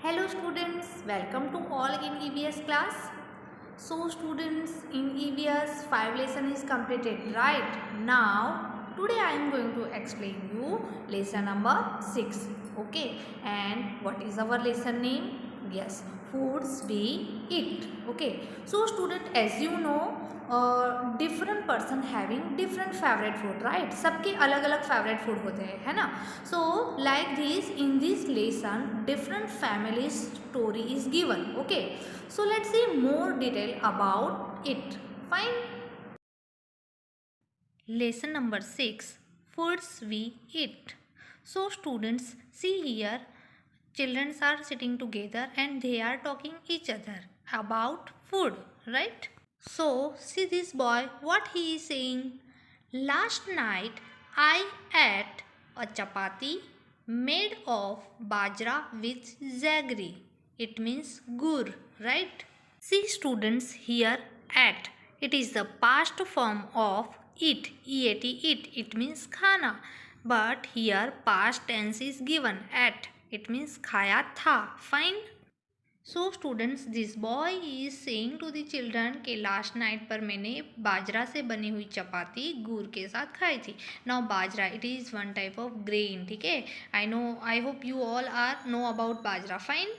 Hello students, welcome to all in EVS class. So students, in EVS 5 lesson is completed, right? Now today I am going to explain you lesson number 6. Okay, and what is our lesson name? Yes, foods we eat. Okay, so student, as you know, different person having different favorite food, right? सबके अलग अलग favorite food होते हैं, है ना? So like this, in this lesson different family story is given. Okay, so let's see more detail about it. Fine. Lesson number 6, foods we eat. So students, see here, children are sitting together and they are talking each other about food, right? So see this boy, what he is saying. Last night I ate a chapati made of bajra with jaggery. It means gur, right? See students, here at. It is the past form of eat, eat, eat. It means khana. But here past tense is given at. It means khaya tha. Fine. So students, this boy is saying to the children के last night पर मैंने बाजरा से बनी हुई चपाती गुड़ के साथ खाई थी. Now bajra, it is one type of grain. ठीक है, I hope you all are know about bajra. Fine.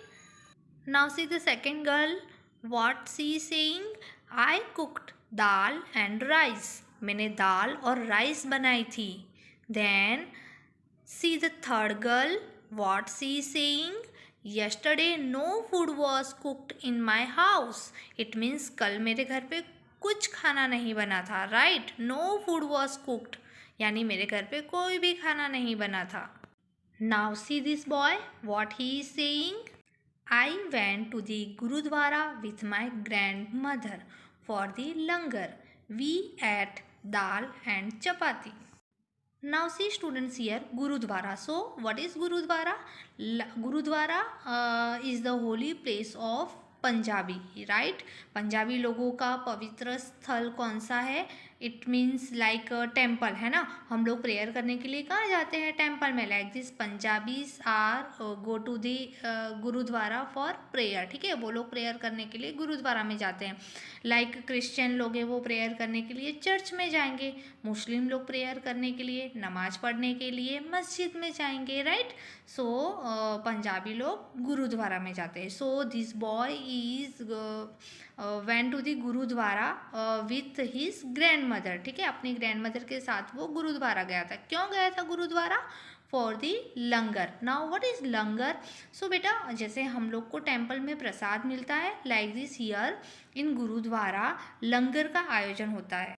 Now see the second girl, what she saying. I cooked dal and rice. मैंने दाल और राइस बनाई थी. Then see the third girl, what she saying. Yesterday no food was cooked in my house. It means कल मेरे घर पे कुछ खाना नहीं बना था. Right, no food was cooked यानी मेरे घर पे कोई भी खाना नहीं बना था. Now see this boy, what he is saying. I went to the gurdwara with my grand mother for the langar. We ate dal and chapati. Now see students here, Gurudwara. So what is Gurudwara? Gurudwara is the holy place of Punjabi, right. Punjabi लोगों का पवित्र स्थल कौन सा है? It means like temple, है ना. हम लोग प्रेयर करने के लिए कहाँ जाते हैं? टेम्पल में. Like this Punjabis are go to the gurdwara for prayer. ठीक है, वो लोग प्रेयर करने के लिए गुरुद्वारा में जाते हैं. लाइक क्रिश्चियन लोग हैं, वो प्रेयर करने के लिए चर्च में जाएंगे. मुस्लिम लोग प्रेयर करने के लिए, नमाज पढ़ने के लिए मस्जिद में जाएंगे, राइट. सो पंजाबी लोग गुरुद्वारा में जाते हैं. So this boy is went to the gurdwara with his grand mother. ठीक है, अपनी ग्रैंड मदर के साथ वो गुरुद्वारा गया था. क्यों गया था gurdwara? For the langar. Now what is langar? So बेटा, जैसे हम लोग को टेम्पल में प्रसाद मिलता है, like this here in gurdwara langar का आयोजन होता है.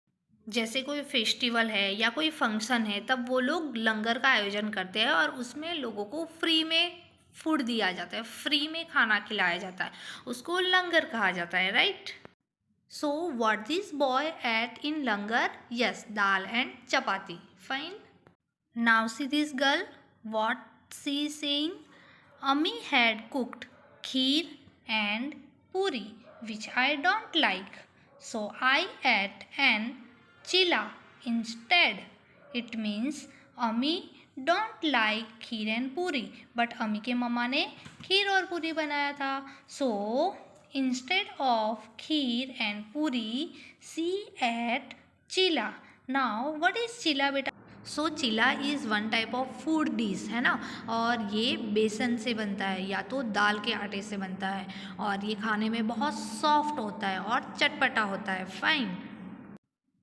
जैसे कोई फेस्टिवल है या कोई फंक्शन है, तब वो लोग लंगर का आयोजन करते हैं और उसमें लोगों को फ्री में फूड दिया जाता है, फ्री में खाना खिलाया जाता है. उसको लंगर कहा जाता है, right. So what this boy ate in langar? Yes, dal and chapati. Fine. Now see this girl, what she is saying. Ammi had cooked kheer and puri which I don't like. So I ate an chilla instead. It means अम्मी don't like kheer and पूरी, but अम्मी के मम्मा ने खीर और पूरी बनाया था. So instead of kheer and पूरी, she ate chilla. Now what is chilla बेटा? सो चिला is one type of food dish, है ना. और ये बेसन से बनता है या तो दाल के आटे से बनता है. और ये खाने में बहुत सॉफ्ट होता है और चटपटा होता है. Fine.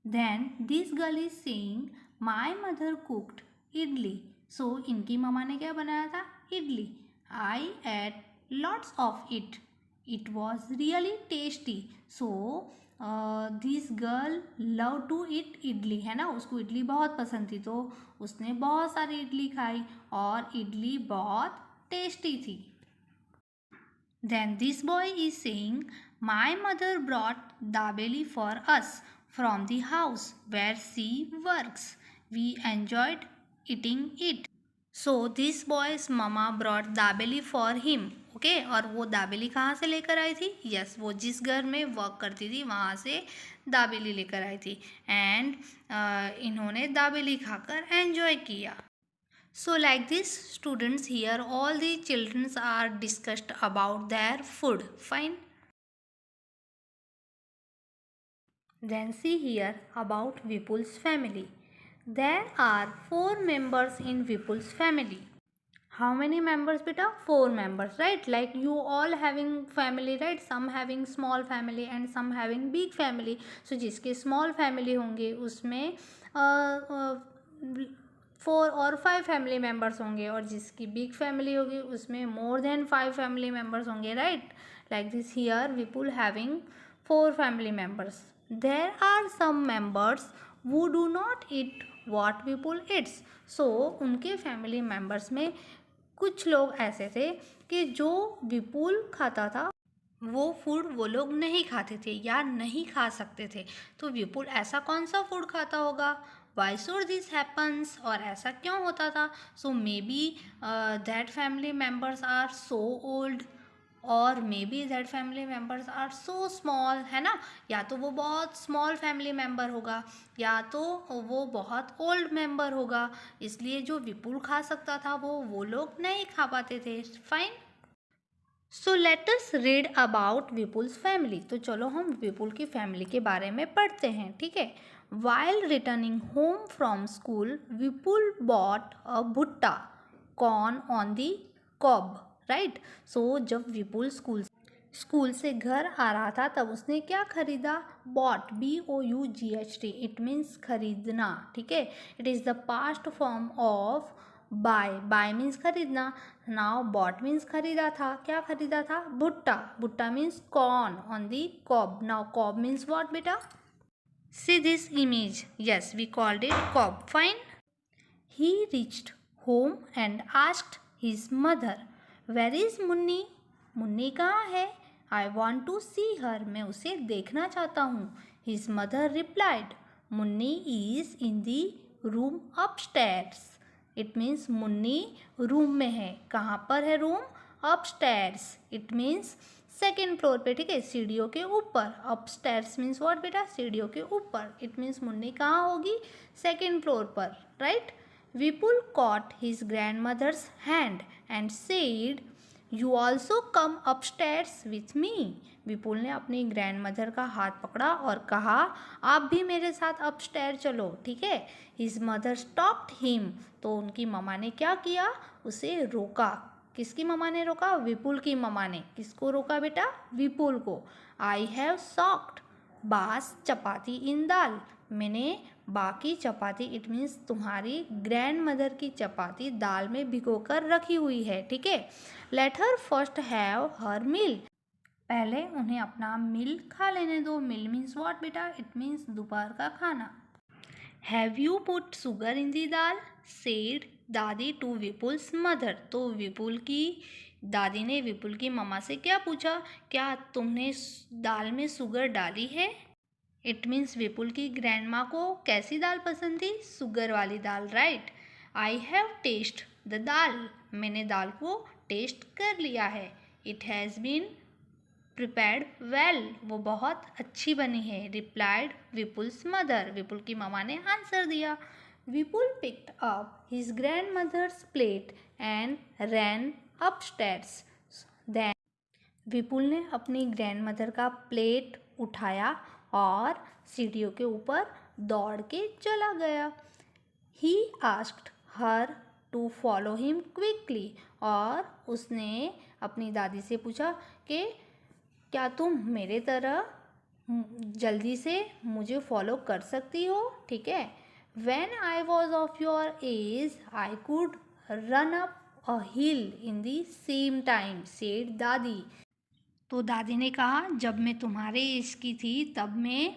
Then this girl is saying my mother cooked idli. So इनकी मम्मा ने क्या बनाया था? Idli. I ate lots of it. It was really tasty. So this girl love to eat idli, है ना. उसको इडली बहुत पसंद थी, तो उसने बहुत सारी इडली खाई और इडली बहुत टेस्टी थी. Then this boy is saying my mother brought dabeli for us from the house where she works. We enjoyed eating it. So this boy's mama brought dabeli for him. Okay, और वो दाबेली कहाँ से लेकर आई थी? यस, वो जिस घर में वर्क करती थी वहाँ से दाबेली लेकर आई थी. एंड इन्होंने दाबेली खाकर एंजॉय किया. So like this, students, here all the children are discussed about their food. Fine. Then see here about Vipul's family. There are 4 members in Vipul's family. How many members beta? 4 members, right? Like you all having family, right? Some having small family and some having big family. So जिसके small family होंगे उसमें 4 और 5 family members होंगे, और जिसकी big family होगी उसमें more than 5 family members होंगे, right? Like this here Vipul having 4 family members. There are some members who do not eat what Vipul eats. So उनके फैमिली मेम्बर्स में कुछ लोग ऐसे थे कि जो विपुल खाता था वो फूड वो लोग नहीं खाते थे या नहीं खा सकते थे. तो विपुल ऐसा कौन सा फूड खाता होगा? Why should this happens? और ऐसा क्यों होता था? So maybe that family members are so old, और maybe that family members are so small, है ना? या तो वो बहुत स्मॉल फैमिली मेम्बर होगा या तो वो बहुत ओल्ड मेम्बर होगा, इसलिए जो विपुल खा सकता था वो लोग नहीं खा पाते थे. Fine. So let us read about Vipul's family. तो चलो हम विपुल की फैमिली के बारे में पढ़ते हैं, ठीक है? While returning home from school Vipul bought a भुट्टा corn on the cob, right? So जब विपुल स्कूल से घर आ रहा था तब उसने क्या खरीदा? Bot, BOUGHT. इट मीन्स खरीदना, ठीक है? It is the past form of buy means खरीदना. नाउ बॉट मीन्स खरीदा था. क्या खरीदा था? भुट्टा means corn on the cob. Now cob means what बेटा? See this image. Yes, we called it cob. Fine. He reached home and asked his mother, where is Munni? Munni कहाँ है? I want to see her. मैं उसे देखना चाहता हूँ. His mother replied, Munni is in the room upstairs. It means Munni room में है. कहाँ पर है room? Upstairs. It means second floor पे, ठीक है? सीढ़ियों के ऊपर. अपस्टेयर्स मीन्स व्हाट बेटा? सीढ़ियों के ऊपर. इट मीन्स मुन्नी कहाँ होगी? सेकेंड फ्लोर पर, right? Vipul caught his grandmother's hand and said, "You also come upstairs with me." विपुल ने अपनी ग्रैंड मदर का हाथ पकड़ा और कहा, आप भी मेरे साथ अपस्टेयर चलो, ठीक है? His mother stopped him. तो उनकी ममा ने क्या किया? उसे रोका. किसकी ममा ने रोका? विपुल की ममा ने. किसको रोका बेटा? विपुल को. आई हैव सॉक्ड बास चपाती इन दाल. मैंने बाकी चपाती, इट मीन्स तुम्हारी ग्रैंड मदर की चपाती दाल में भिगोकर रखी हुई है, ठीक है? Let her first have her meal. पहले उन्हें अपना मील खा लेने दो. मील मीन्स व्हाट बेटा? इट मीन्स दोपहर का खाना. Have you put sugar in the dal? Said dadi to Vipul's mother. तो विपुल की दादी ने विपुल की मम्मा से क्या पूछा? क्या तुमने दाल में शुगर डाली है? इट मीन्स विपुल की ग्रैंड माँ को कैसी दाल पसंद थी? शुगर वाली दाल, right? I have test the dal. मैंने दाल को टेस्ट कर लिया है. It has been prepared well. वो बहुत अच्छी बनी है. Replied Vipul's mother. विपुल की मामा ने आंसर दिया. Vipul picked up his grandmother's plate and ran upstairs. Then Vipul ने अपनी ग्रैंड मदर का प्लेट उठाया और सीढ़ियों के ऊपर दौड़ के चला गया. He asked her to follow him quickly. और उसने अपनी दादी से पूछा कि क्या तुम मेरे तरह जल्दी से मुझे फॉलो कर सकती हो, ठीक है? When I was of your age, I could run up a hill in the same time, said दादी. तो दादी ने कहा, जब मैं तुम्हारे एज की थी तब मैं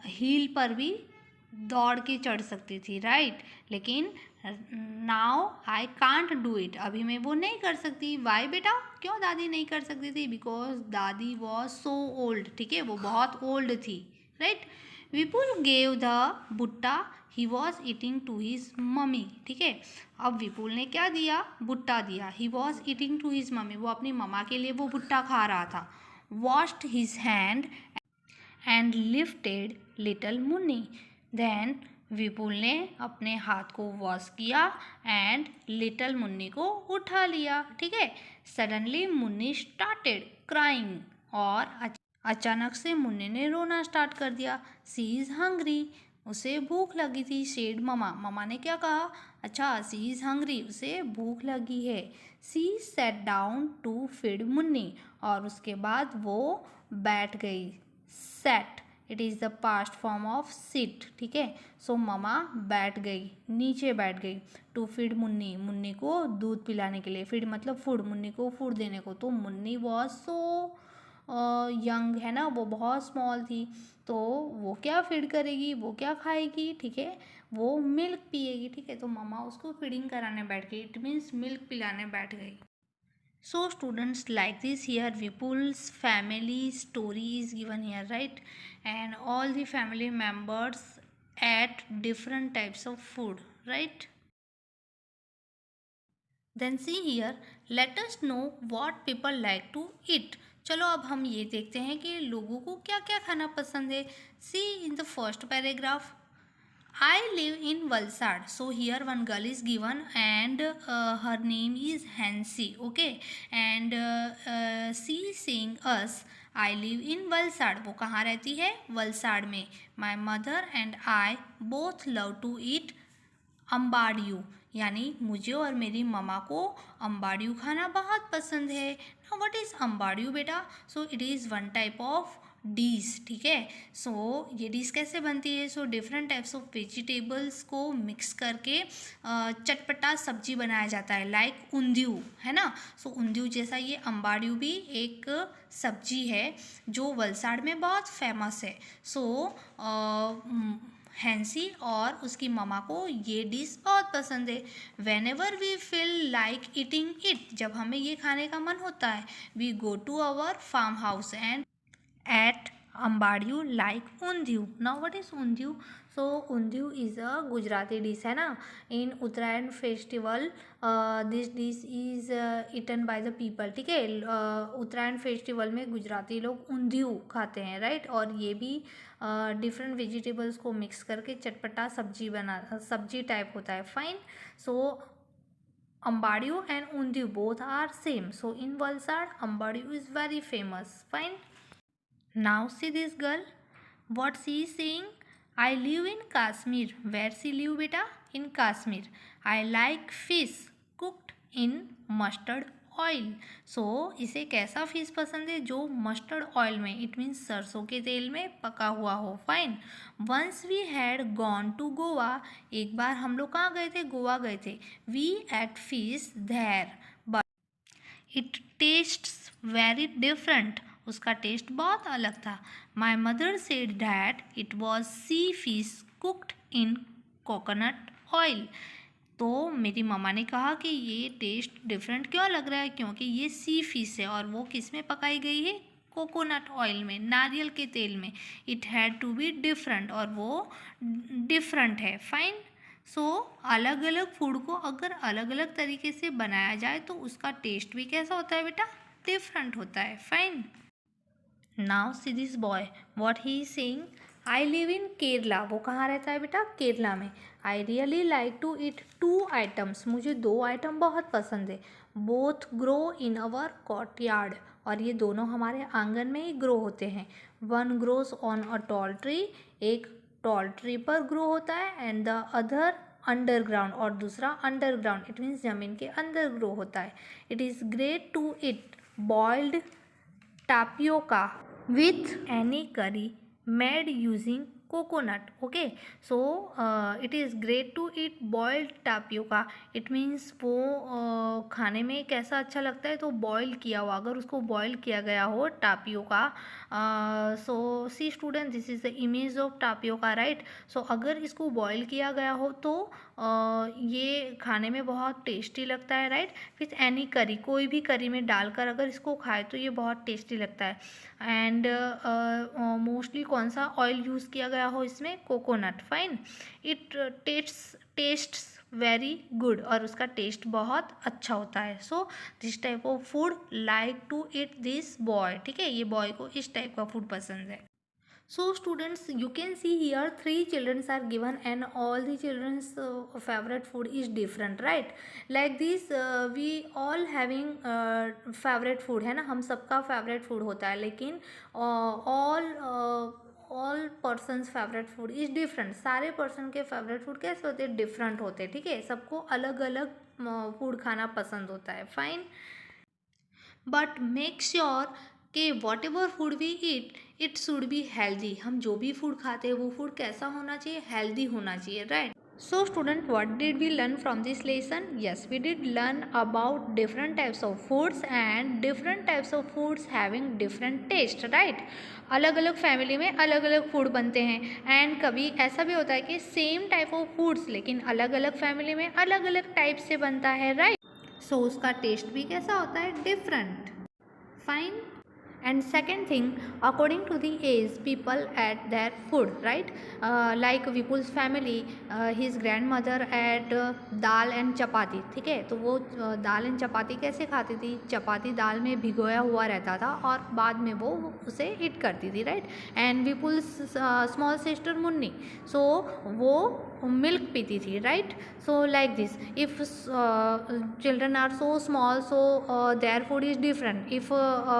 हील पर भी दौड़ के चढ़ सकती थी, राइट? लेकिन now I can't do it. अभी मैं वो नहीं कर सकती. वाई बेटा? क्यों दादी नहीं कर सकती थी? बिकॉज दादी वॉज सो ओल्ड, ठीक है? वो बहुत ओल्ड थी, right? Vipul gave the bhutta he was eating to his mummy, ठीक है? अब विपुल ने क्या दिया? भुट्टा दिया. He was eating to his mummy. वो अपनी मम्मा के लिए वो भुट्टा खा रहा था. Washed his hand and lifted little Munni. Then विपुल ने अपने हाथ को वॉश किया एंड लिटिल मुन्नी को उठा लिया। ठीक है। सडनली मुन्नी स्टार्टेड क्राइंग और अचानक से मुन्नी ने रोना स्टार्ट कर दिया। सी इज़ हंग्री, उसे भूख लगी थी। सेड ममा, ममा ने क्या कहा? अच्छा, सी इज़ हंग्री, उसे भूख लगी है। She sat down to feed Munni, और उसके बाद वो बैठ गई। Sat, it is the past form of sit. ठीक है। सो ममा बैठ गई, नीचे बैठ गई। टू फीड मुन्नी, मुन्नी को दूध पिलाने के लिए। फीड मतलब फूड, मुन्नी को फूड देने को। तो मुन्नी वॉज सो यंग, है ना, वो बहुत स्मॉल थी, तो वो क्या फीड करेगी, वो क्या खाएगी? ठीक है, वो मिल्क पिएगी। ठीक है, तो ममा उसको फीडिंग कराने बैठ गई। इट मीन्स मिल्क पिलाने बैठ गई। So students, like this here Vipul's family story is given here, right? And all the family members ate different types of food, right? Then see here, let us know what people like to eat. चलो अब हम ये देखते हैं कि लोगों को क्या क्या खाना पसंद है। See in the first paragraph, I live in Valsad. So here one girl is given and her name is Hansi. Okay, and she saying us, I live in Valsad. वो कहाँ रहती है? वलसाड़ में. My mother and I both love to eat अम्बाड़ियू, यानी मुझे और मेरी mama को अम्बाड़ियू खाना बहुत पसंद है। नाउ व्हाट इज़ अम्बाड़ियू बेटा? So it is one type of dish. ठीक है। सो ये डिश कैसे बनती है? So different types of vegetables को मिक्स करके चटपटा सब्जी बनाया जाता है, लाइक उंधियू, है ना। सो उंधियू जैसा ये अम्बाड़ियू भी एक सब्जी है जो वलसाड़ में बहुत फेमस है। सो हैंसी और उसकी ममा को ये डिश बहुत पसंद है। Whenever we feel like eating it, जब हमें ये खाने का मन होता है, we go to our farm house and ate ambadiyu like undhiyu. Now what is undhiyu? So undhiyu is a Gujarati dish, है ना। In Uttarayan festival this dish is eaten by the people. ठीक है। उत्तरायण फेस्टिवल में गुजराती लोग ऊंधियू खाते हैं, राइट। और ये भी डिफरेंट वेजिटेबल्स को मिक्स करके चटपटा सब्जी टाइप होता है। Fine. So ambadiyu and undhiyu both are same. So in Valsad, ambadiyu is very famous. Fine. Now see this girl. What she is saying? I live in Kashmir. Where she live beta? In Kashmir. I like fish cooked in mustard oil. So इसे कैसा fish पसंद है? जो mustard oil में, it means सरसों के तेल में पका हुआ हो. Fine. Once we had gone to Goa, एक बार हम लोग कहाँ गए थे? गोवा गए थे. We ate fish there but it tastes very different. उसका टेस्ट बहुत अलग था. My mother said that it was sea fish cooked in coconut oil. तो मेरी मम्मा ने कहा कि ये टेस्ट डिफरेंट क्यों लग रहा है? क्योंकि ये सी फिश है और वो किस में पकाई गई है? कोकोनट ऑयल में, नारियल के तेल में. It had to be different, और वो डिफरेंट है. फाइन. सो अलग अलग फूड को अगर अलग अलग तरीके से बनाया जाए तो उसका टेस्ट भी कैसा होता है बेटा? डिफरेंट होता है. Fine. Now see this boy, what he is saying. I live in Kerala. वो कहाँ रहता है बेटा? केरला में. I really like to eat 2 items. मुझे 2 आइटम बहुत पसंद है. Both grow in our courtyard. और ये दोनों हमारे आंगन में ही ग्रो होते हैं. One grows on a tall tree. एक टॉल ट्री पर ग्रो होता है. And the other underground. और दूसरा अंडरग्राउंड, इट मीन्स ज़मीन के अंदर ग्रो होता है. It is great to eat boiled tapioca with any curry made using coconut. Okay, so it is great to eat boiled tapioca. It means वो खाने में कैसा अच्छा लगता है? तो बॉयल किया हुआ, अगर उसको बॉयल किया गया हो tapioca. So see student, this is the image of tapioca, right. So अगर इसको बॉयल किया गया हो तो ये खाने में बहुत टेस्टी लगता है, राइट. विथ एनी करी, कोई भी करी में डालकर अगर इसको खाए तो ये बहुत टेस्टी लगता है. एंड मोस्टली कौन सा ऑयल यूज़ किया गया हो इसमें? Coconut. Fine. It tastes very good, और उसका टेस्ट बहुत अच्छा होता है. So this type of food like to eat this boy. ठीक है, ये बॉय को इस टाइप का फूड पसंद है. So students, you can see here three children are given and all the children's favorite food is different, right? Like this we all having favorite food है ना, हम सबका favorite food होता है, लेकिन all persons favorite food is different. सारे person के favorite food कैसे होते हैं? different होते हैं, ठीक है? सबको अलग अलग food खाना पसंद होता है, fine. बट मेक श्योर कि whatever food we eat it should be healthy. हम जो भी फूड खाते हैं वो फूड कैसा होना चाहिए? हेल्दी होना चाहिए, right? So student, what did we learn from this lesson? Yes, we did learn about different types of foods and different types of foods having different taste, right? अलग अलग फैमिली में अलग अलग फूड बनते हैं and कभी ऐसा भी होता है कि सेम टाइप ऑफ फूड्स लेकिन अलग अलग फैमिली में अलग अलग टाइप से बनता है, राइट? सो उसका टेस्ट भी कैसा होता है? Different, fine. And second thing, according to the age people ate their food, right? Like Vipul's family, his grandmother ate dal and chapati, ठीक है? तो वो दाल एंड चपाती कैसे खाती थी? चपाती दाल में भिगोया हुआ रहता था और बाद में वो उसे ईट करती थी, right? And Vipul's small sister Munni, so वो मिल्क पीती थी, right? So like this, if children are so small, so their food is different. If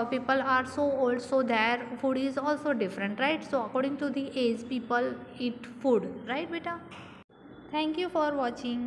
people are so old, so their food is also different, right? So according to the age people eat food, right beta? Thank you for watching.